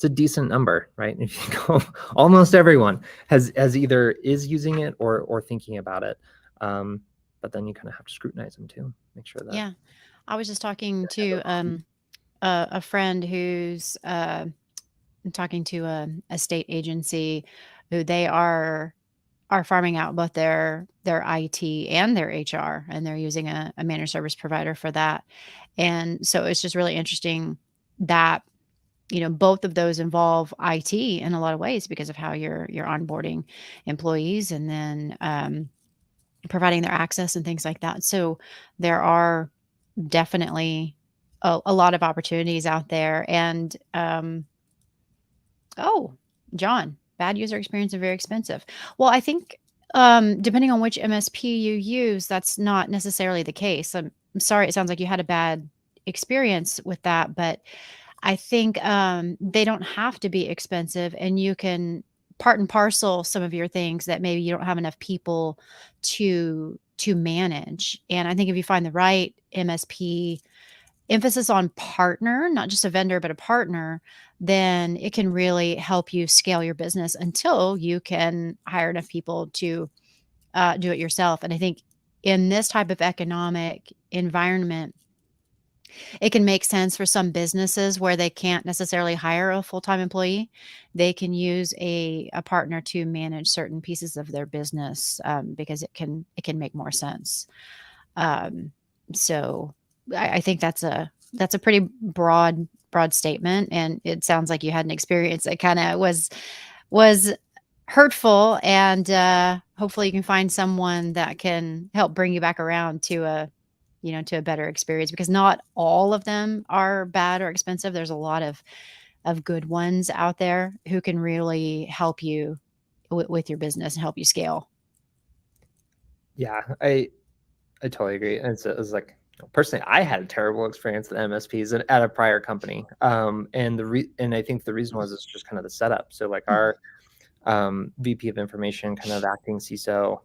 Speaker 3: a decent number, right? If you go, almost everyone has either is using it or thinking about it. But then you kind of have to scrutinize them too, make sure that.
Speaker 2: Yeah. I was just talking to a friend who's talking to a state agency who they are farming out both their IT and their HR, and they're using a managed service provider for that. And so it's just really interesting that, both of those involve IT in a lot of ways because of how you're onboarding employees and then providing their access and things like that. So there are definitely a lot of opportunities out there. And oh, John, bad user experience and very expensive. Well, I think depending on which MSP you use, that's not necessarily the case. I'm sorry, it sounds like you had a bad experience with that, but I think they don't have to be expensive, and you can part and parcel some of your things that maybe you don't have enough people to manage. And I think if you find the right MSP, emphasis on partner, not just a vendor, but a partner, then it can really help you scale your business until you can hire enough people to do it yourself. And I think in this type of economic environment, it can make sense for some businesses where they can't necessarily hire a full-time employee. They can use a partner to manage certain pieces of their business because it can make more sense. So I think that's a pretty broad statement, and it sounds like you had an experience that kind of was hurtful, and hopefully you can find someone that can help bring you back around to a better experience, because not all of them are bad or expensive. There's a lot of good ones out there who can really help you with your business and help you scale.
Speaker 3: Yeah, I totally agree. It's like, personally, I had a terrible experience with MSPs at a prior company. And I think the reason was it's just kind of the setup. So like our VP of information, kind of acting CISO,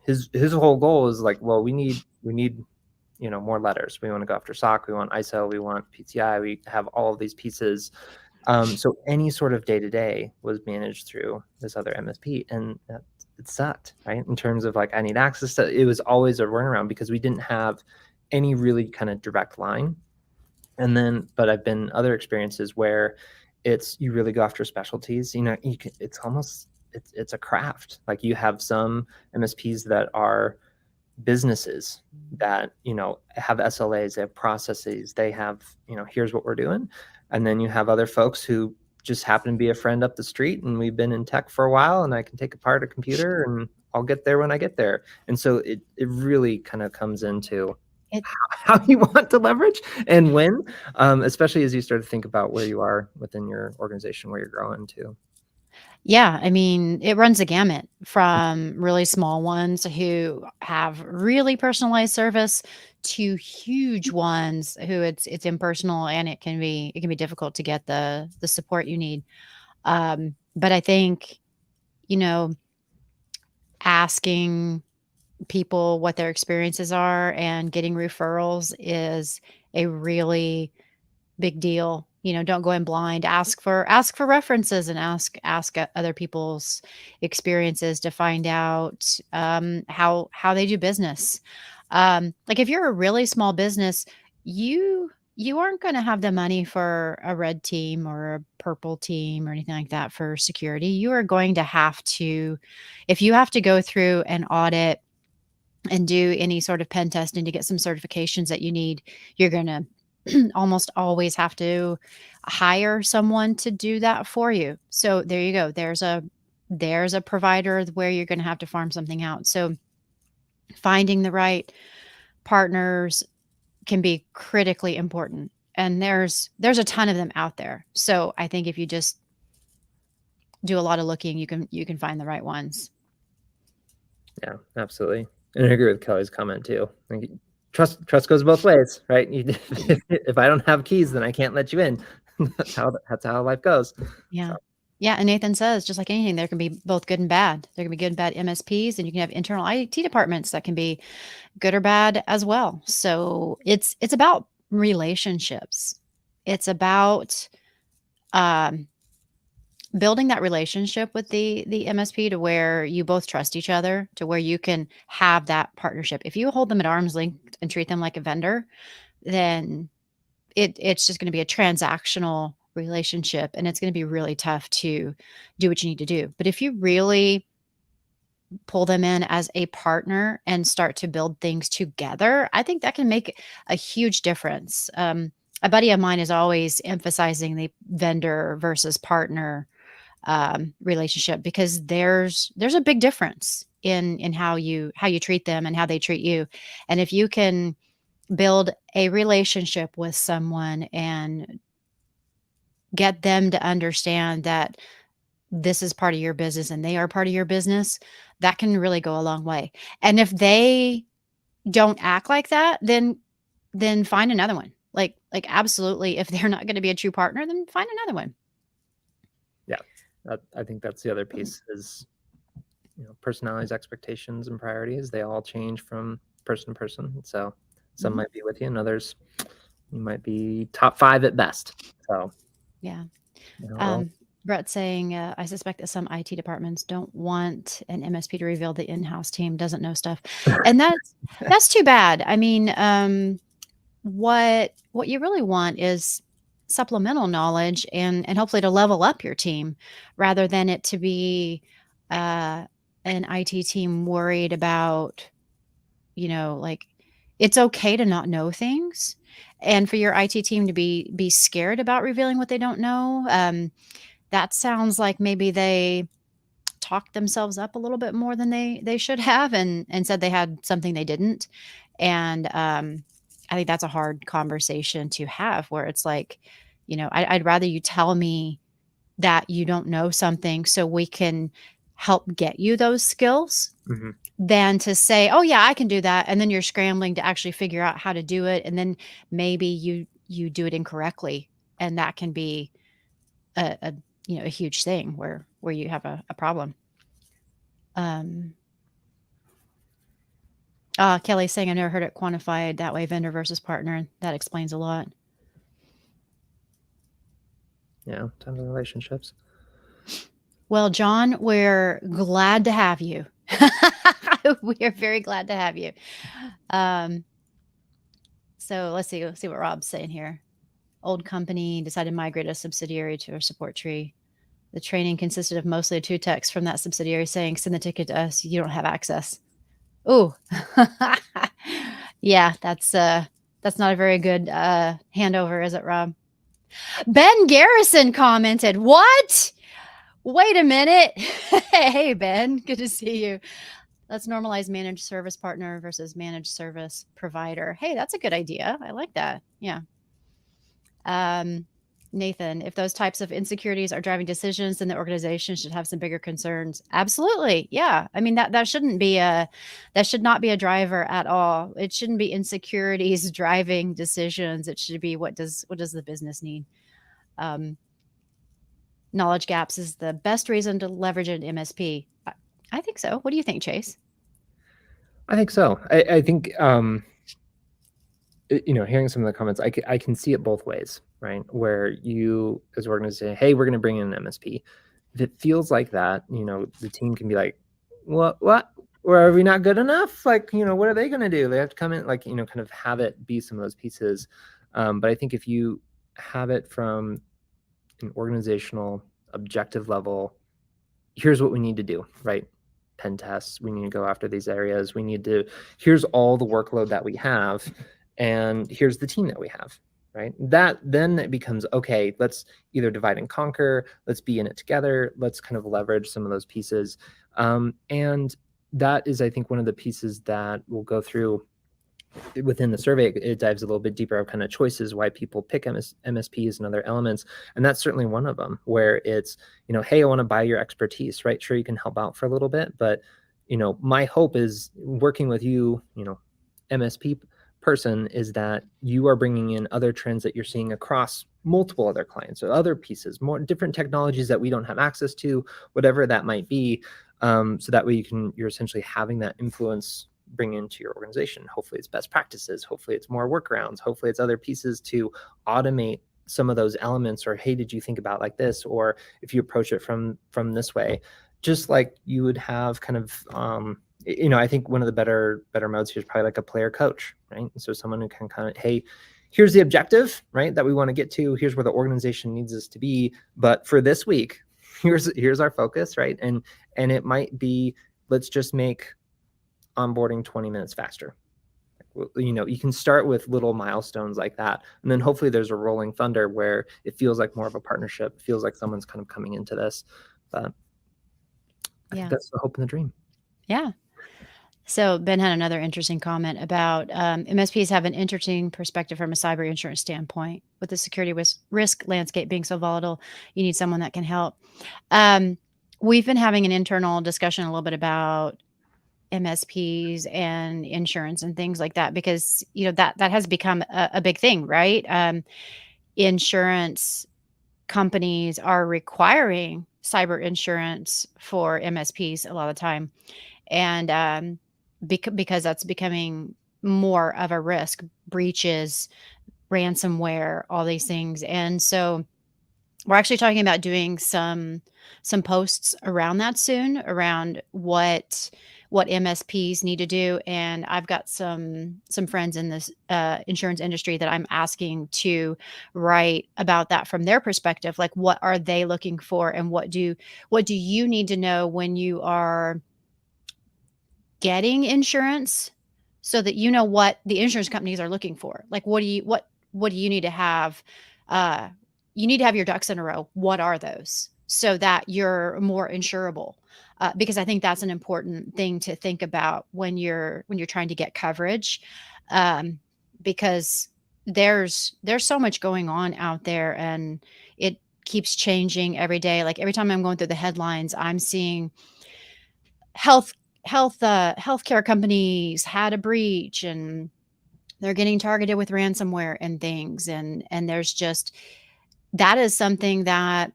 Speaker 3: his whole goal is like, well, we need more letters. We want to go after SOC, we want ISO, we want PCI, we have all of these pieces. So any sort of day-to-day was managed through this other MSP, and it sucked, right? In terms of like, I need access to, it was always a runaround because we didn't have any really kind of direct line. And then, but I've been other experiences where you really go after specialties, it's a craft. Like you have some MSPs that are businesses that have SLAs, they have processes, they have here's what we're doing. And then you have other folks who just happen to be a friend up the street, and we've been in tech for a while, and I can take apart a computer and I'll get there when I get there. And so it really kind of comes into how you want to leverage and when, especially as you start to think about where you are within your organization, where you're growing to.
Speaker 2: Yeah, I mean, it runs a gamut from really small ones who have really personalized service to huge ones who it's impersonal, and it can be difficult to get the support you need. But I think, you know, asking people what their experiences are and getting referrals is a really big deal. Don't go in blind. Ask for references, and ask other people's experiences to find out how they do business. Like if you're a really small business, you aren't going to have the money for a red team or a purple team or anything like that for security. You are going to have to, if you have to go through an audit and do any sort of pen testing to get some certifications that you need, you're going to almost always have to hire someone to do that for you. So there you go. There's a provider where you're going to have to farm something out. So Finding the right partners can be critically important. And there's a ton of them out there. So I think if you just do a lot of looking, you can find the right ones.
Speaker 3: Yeah, absolutely. And I agree with Kelly's comment too. Like, trust goes both ways, right? If I don't have keys, then I can't let you in. That's how life goes.
Speaker 2: Yeah.
Speaker 3: So,
Speaker 2: Yeah. And Nathan says, just like anything, there can be both good and bad. There can be good and bad MSPs, and you can have internal IT departments that can be good or bad as well. So it's about relationships. It's about building that relationship with the MSP to where you both trust each other, to where you can have that partnership. If you hold them at arm's length and treat them like a vendor, then it's just going to be a transactional relationship, and it's going to be really tough to do what you need to do. But if you really pull them in as a partner and start to build things together, I think that can make a huge difference. A buddy of mine is always emphasizing the vendor versus partner relationship, because there's a big difference in how you treat them and how they treat you. And if you can build a relationship with someone and get them to understand that this is part of your business and they are part of your business, that can really go a long way. And if they don't act like that, then find another one. Like absolutely, if they're not going to be a true partner, then find another one.
Speaker 3: yeah, I think that's the other piece is, personalities, expectations, and priorities. They all change from person to person. So some
Speaker 2: Mhm.
Speaker 3: might be with you, and others you might be top 5 at best. So
Speaker 2: Yeah.
Speaker 3: well,
Speaker 2: Brett saying, I suspect that some IT departments don't want an MSP to reveal the in-house team doesn't know stuff. And that's too bad. I mean, what you really want is supplemental knowledge and hopefully to level up your team, rather than it to be uh, an IT team worried about, like, it's okay to not know things, and for your IT team to be scared about revealing what they don't know. That sounds like maybe they talked themselves up a little bit more than they should have, and said they had something they didn't. And I think that's a hard conversation to have, where it's like, I'd rather you tell me that you don't know something so we can help get you those skills,
Speaker 3: mhm.
Speaker 2: than to say, oh yeah, I can do that, and then you're scrambling to actually figure out how to do it, and then maybe you do it incorrectly, and that can be a a huge thing where you have a problem. Um, Kelly's saying, I've never heard it quantified that way, vendor versus partner. That explains a lot.
Speaker 3: Yeah, tons of relationships.
Speaker 2: Well, John, we're glad to have you. We are very glad to have you. Um, so let's see what Rob's saying here. Old company decided to migrate a subsidiary to a support tree. The training consisted of mostly 2 texts from that subsidiary saying, send the ticket to us. You don't have access. Ooh. Yeah, that's not a very good handover, is it, Rob? Ben Garrison commented, what? Wait a minute. Hey, Ben, good to see you. Let's normalize managed service partner versus managed service provider. Hey, that's a good idea. I like that. Yeah. Nathan, if those types of insecurities are driving decisions, then the organization should have some bigger concerns. Absolutely. Yeah. I mean, that should not be a driver at all. It shouldn't be insecurities driving decisions. It should be, what does the business need? Knowledge gaps is the best reason to leverage an MSP. I think so. What do you think, Chase?
Speaker 3: I think so. I think hearing some of the comments, I can see it both ways, right? Where you as an organization say, hey, we're going to bring in an MSP. If it feels like that, the team can be like, what? Or are we not good enough? Like, what are they going to do? They have to come in, like, kind of have it be some of those pieces. But I think if you have it from an organizational objective level, here's what we need to do, right? Pen tests, we need to go after these areas. Here's all the workload that we have, and here's the team that we have, right? Then it becomes, okay, let's either divide and conquer, let's be in it together, let's kind of leverage some of those pieces. And that is, I think, one of the pieces that we'll go through within the survey. It dives a little bit deeper of kind of choices, why people pick MSPs and other elements. And that's certainly one of them, where it's, hey, I want to buy your expertise, right? Sure, you can help out for a little bit, but my hope is working with you, MSP person, is that you are bringing in other trends that you're seeing across multiple other clients or other pieces, more different technologies that we don't have access to, whatever that might be. So that way you're essentially having that influence bring into your organization. Hopefully it's best practices. Hopefully it's more workarounds. Hopefully it's other pieces to automate some of those elements, or, hey, did you think about like this? Or if you approach it from this way, just like you would have kind of, I think one of the better modes here is probably like a player coach, right? So someone who can kind of, hey, here's the objective, right, that we want to get to. Here's where the organization needs us to be. But for this week, here's our focus, right? And it might be, let's just make onboarding 20 minutes faster. You can start with little milestones like that. And then hopefully there's a rolling thunder where it feels like more of a partnership, feels like someone's kind of coming into this. But I think that's the hope and the dream.
Speaker 2: Yeah. So Ben had another interesting comment about MSPs have an interesting perspective from a cyber insurance standpoint. With the security risk landscape being so volatile, you need someone that can help. We've been having an internal discussion a little bit about MSPs and insurance and things like that, because that has become a big thing, right? Insurance companies are requiring cyber insurance for MSPs a lot of the time, and because that's becoming more of a risk, breaches, ransomware, all these things. And so we're actually talking about doing some posts around that soon, around what MSPs need to do. And I've got some friends in this insurance industry that I'm asking to write about that from their perspective. Like, what are they looking for, and what do you need to know when you are getting insurance, so that you know what the insurance companies are looking for. Like, what do you need to have? You need to have your ducks in a row. What are those, so that you're more insurable? Because I think that's an important thing to think about when you're trying to get coverage, because there's so much going on out there, and it keeps changing every day. Like, every time I'm going through the headlines, I'm seeing healthcare companies had a breach, and they're getting targeted with ransomware and things. And that is something that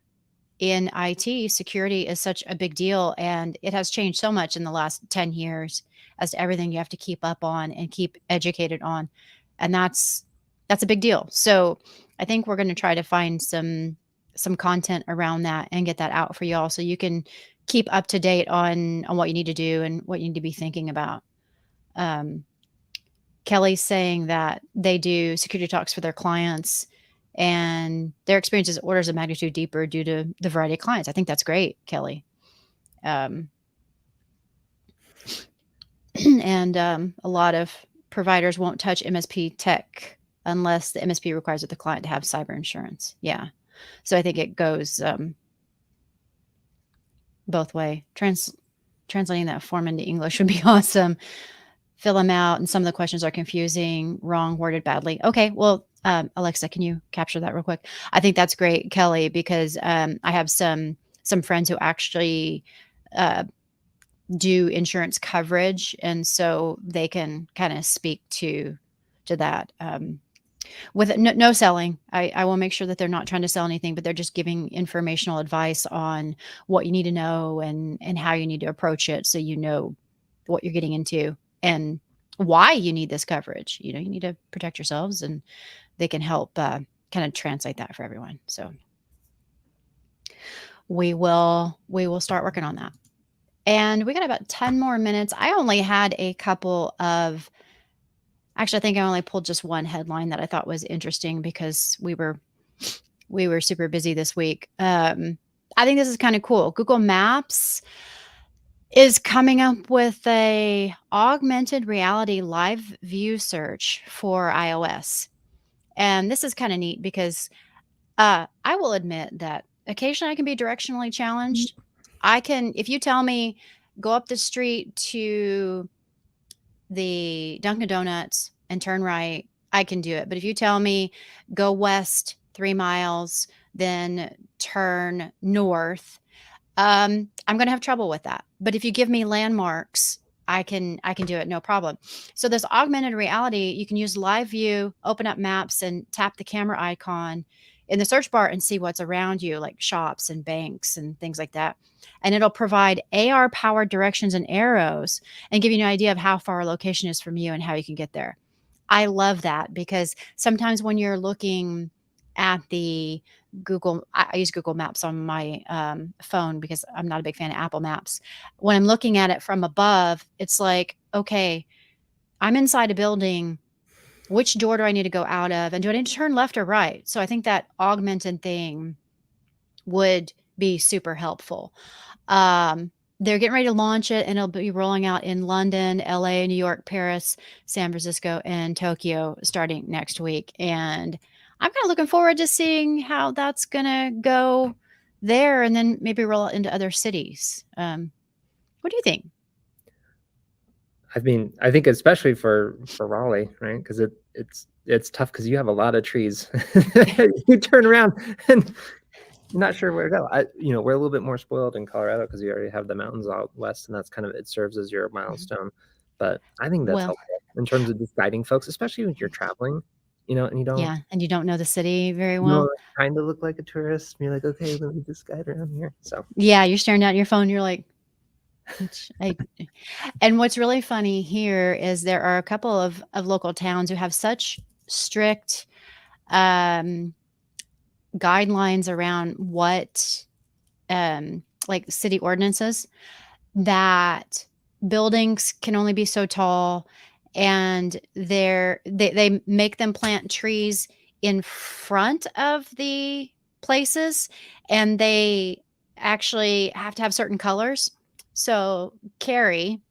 Speaker 2: in IT, security is such a big deal, and it has changed so much in the last 10 years as to everything you have to keep up on and keep educated on. And that's a big deal. So I think we're going to try to find some content around that and get that out for y'all, so you can keep up to date on what you need to do and what you need to be thinking about. Kelly's saying that they do security talks for their clients, and their experience is orders of magnitude deeper due to the variety of clients. I think that's great, Kelly. And a lot of providers won't touch MSP tech unless the MSP requires that the client to have cyber insurance. Yeah. So I think it goes both way. Translating that form into English would be awesome. Fill them out, and some of the questions are confusing, wrong, worded badly. Okay, well, Alexa, can you capture that real quick? I think that's great, Kelly, because I have some friends who actually do insurance coverage, and so they can kind of speak to that. With no selling, I will make sure that they're not trying to sell anything, but they're just giving informational advice on what you need to know and how you need to approach it, so you know what you're getting into and why you need this coverage. You need to protect yourselves, and they can help kind of translate that for everyone. So we will start working on that. And we got about 10 more minutes. I only had a couple of, actually, I think I only pulled just one headline that I thought was interesting, because we were super busy this week. I think this is kind of cool. Google Maps is coming up with a augmented reality live view search for iOS. And this is kind of neat, because I will admit that occasionally I can be directionally challenged. If you tell me go up the street to the Dunkin' Donuts and turn right, I can do it. But if you tell me go west 3 miles, then turn north, I'm going to have trouble with that. But if you give me landmarks, I can do it, no problem. So this augmented reality, you can use live view, open up maps and tap the camera icon in the search bar and see what's around you, like shops and banks and things like that. And it'll provide AR powered directions and arrows and give you an idea of how far a location is from you and how you can get there. I love that because sometimes when you're looking at the Google, I use Google Maps on my phone because I'm not a big fan of Apple Maps. When I'm looking at it from above, it's like, okay, I'm inside a building. Which door do I need to go out of? And do I need to turn left or right? So I think that augmented thing would be super helpful. They're getting ready to launch it and it'll be rolling out in London, LA, New York, Paris, San Francisco, and Tokyo starting next week. And I'm kind of looking forward to seeing how that's going to go there and then maybe roll it into other cities. What do you think?
Speaker 3: I mean, I think especially for Raleigh, right? Because it's tough because you have a lot of trees. You turn around and you're not sure where to go. We're a little bit more spoiled in Colorado because you already have the mountains out west, and that's kind of, it serves as your milestone. But I think that's
Speaker 2: Well,
Speaker 3: helpful in terms of just guiding folks, especially when you're traveling, and you don't
Speaker 2: yeah, and you don't know the city very
Speaker 3: you
Speaker 2: well.
Speaker 3: know, kind of look like a tourist. You're like, okay, let me just guide around here. So
Speaker 2: Yeah, you're staring down at your phone. You're like, and what's really funny here is there are a couple of local towns who have such strict um, guidelines around what like city ordinances that buildings can only be so tall and they make them plant trees in front of the places and they actually have to have certain colors. So Cary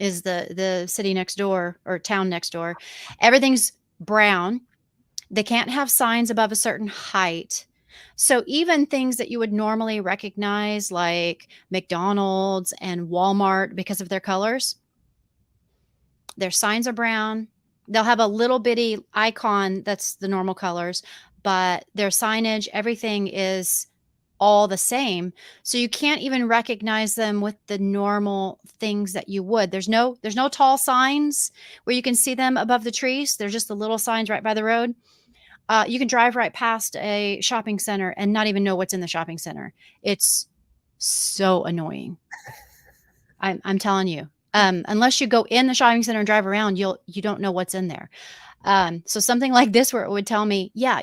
Speaker 2: is the city next door or town next door. Everything's brown. They can't have signs above a certain height. So even things that you would normally recognize like McDonald's and Walmart because of their colors, their signs are brown. They'll have a little bitty icon that's the normal colors, but their signage, everything is all the same. So you can't even recognize them with the normal things that you would. There's no tall signs where you can see them above the trees. They're just the little signs right by the road. You can drive right past a shopping center and not even know what's in the shopping center. It's so annoying. I'm telling you. Unless you go in the shopping center and drive around, you don't know what's in there. So something like this where it would tell me, yeah,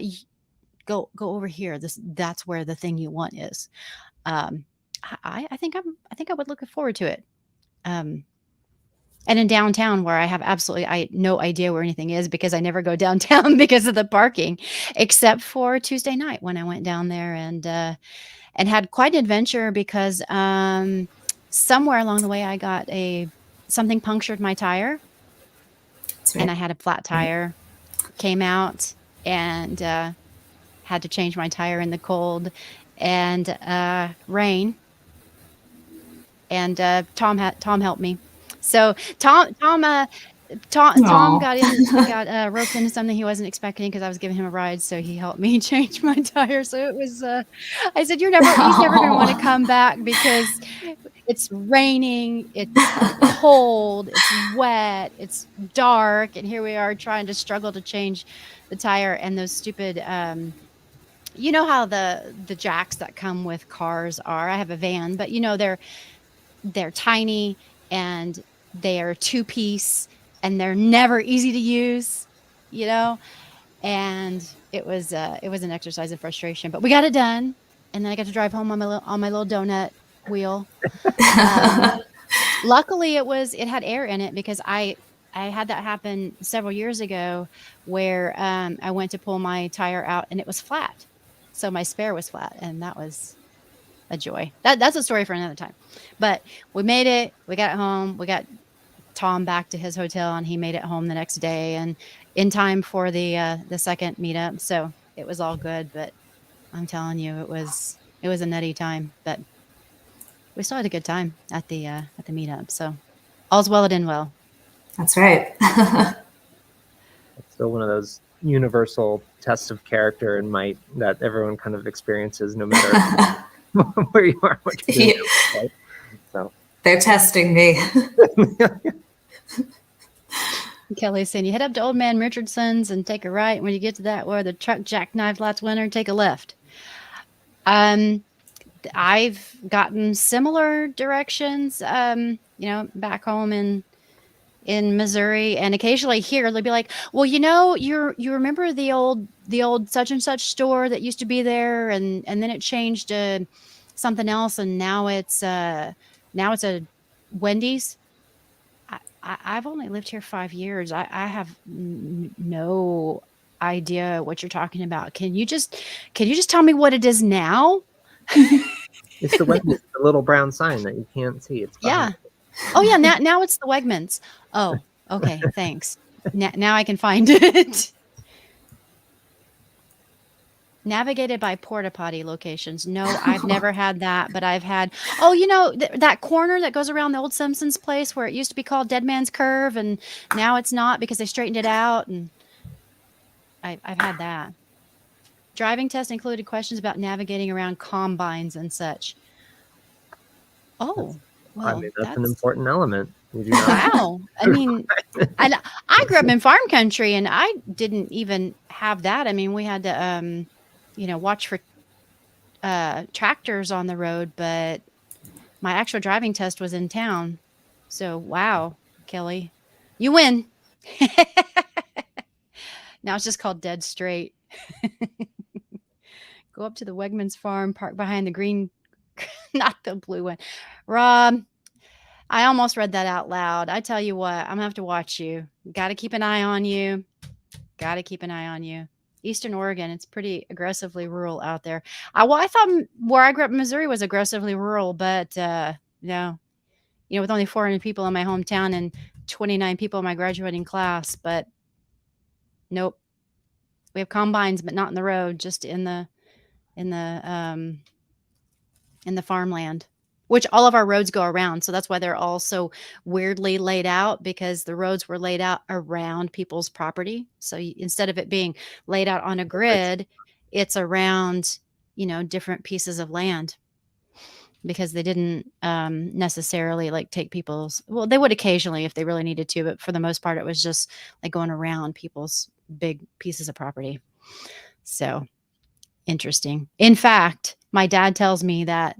Speaker 2: go over here. That's where the thing you want is. I think I would look forward to it. And in downtown where I have absolutely no idea where anything is because I never go downtown because of the parking, except for Tuesday night when I went down there and had quite an adventure because somewhere along the way I got something punctured my tire and I had a flat tire, came out and had to change my tire in the cold and rain. And Tom helped me. So Tom
Speaker 1: Aw.
Speaker 2: got roped into something he wasn't expecting because I was giving him a ride. So he helped me change my tire. So it was. I said, he's never going to want to come back because it's raining, it's cold, it's wet, it's dark, and here we are trying to struggle to change the tire and those stupid. You know how the jacks that come with cars are. I have a van, but they're tiny and they're two-piece and they're never easy to use, you know? And it was an exercise in frustration, but we got it done. And then I got to drive home on my little donut wheel. Luckily it had air in it because I had that happen several years ago where I went to pull my tire out and it was flat. So my spare was flat and that was a joy. That's a story for another time. But we made it. We got it home. We got Tom back to his hotel, and he made it home the next day, and in time for the second meetup. So it was all good. But I'm telling you, it was a nutty time. But we still had a good time at the meetup. So all's well that ends well.
Speaker 1: That's right.
Speaker 3: It's still one of those universal tests of character and might that everyone kind of experiences, no matter where you are, what you're doing. Right? So
Speaker 1: they're testing me.
Speaker 2: Kelly's saying you head up to Old Man Richardson's and take a right. When you get to that where the truck jackknife last winter, take a left. I've gotten similar directions, back home in Missouri, and occasionally here they'll be like, well, you remember the old such and such store that used to be there, and then it changed to something else, and now it's a Wendy's. I've only lived here 5 years. I have no idea what you're talking about. Can you just tell me what it is now?
Speaker 3: It's the Wendy's, the little brown sign that you can't see. It's
Speaker 2: yeah. Oh yeah. Now it's the Wegmans. Oh, okay. Thanks. Now I can find it. Navigated by porta potty locations. No, I've never had that, but I've had, that corner that goes around the old Simpsons place where it used to be called Dead Man's Curve, and now it's not because they straightened it out. And I've had that. Driving test included questions about navigating around combines and such. Oh, well,
Speaker 3: that's an important element.
Speaker 2: Wow. I mean, I grew up in farm country, and I didn't even have that. I mean, we had to, watch for tractors on the road, but my actual driving test was in town. So, wow, Kelly, you win. Now it's just called dead straight. Go up to the Wegmans farm, park behind the green, not the blue one. Rob, I almost read that out loud. I tell you what, I'm going to have to watch you. Got to keep an eye on you. Eastern Oregon, it's pretty aggressively rural out there. I thought where I grew up in Missouri was aggressively rural, but no. With only 400 people in my hometown and 29 people in my graduating class, but nope. We have combines, but not in the road, just in the farmland, which all of our roads go around. So that's why they're all so weirdly laid out, because the roads were laid out around people's property. So instead of it being laid out on a grid, it's around, different pieces of land, because they didn't necessarily like take people's, well, they would occasionally if they really needed to, but for the most part, it was just like going around people's big pieces of property. So interesting. In fact, my dad tells me that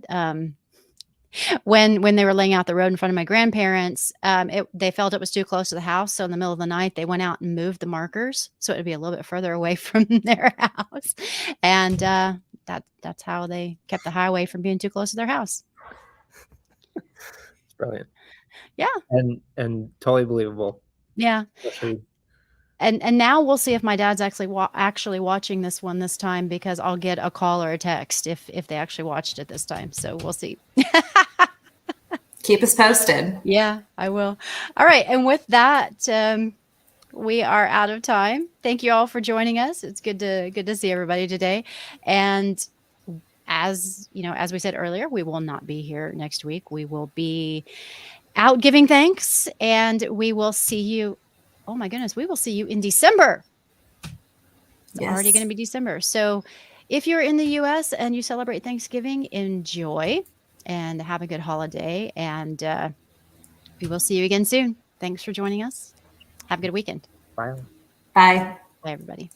Speaker 2: when they were laying out the road in front of my grandparents, they felt it was too close to the house. So in the middle of the night, they went out and moved the markers so it would be a little bit further away from their house. And that's how they kept the highway from being too close to their house.
Speaker 3: It's brilliant.
Speaker 2: Yeah.
Speaker 3: And totally believable.
Speaker 2: Yeah.
Speaker 3: Especially.
Speaker 2: And now we'll see if my dad's actually watching this one this time, because I'll get a call or a text if they actually watched it this time. So we'll see.
Speaker 1: Keep us posted.
Speaker 2: Yeah, I will. All right. And with that, we are out of time. Thank you all for joining us. It's good to see everybody today. And as we said earlier, we will not be here next week. We will be out giving thanks, and we will see you. Oh my goodness, we will see you in December. It's already going to be December. So if you're in the U.S. and you celebrate Thanksgiving, enjoy and have a good holiday. And we will see you again soon. Thanks for joining us. Have a good weekend.
Speaker 3: Bye.
Speaker 1: Bye.
Speaker 2: Bye, everybody.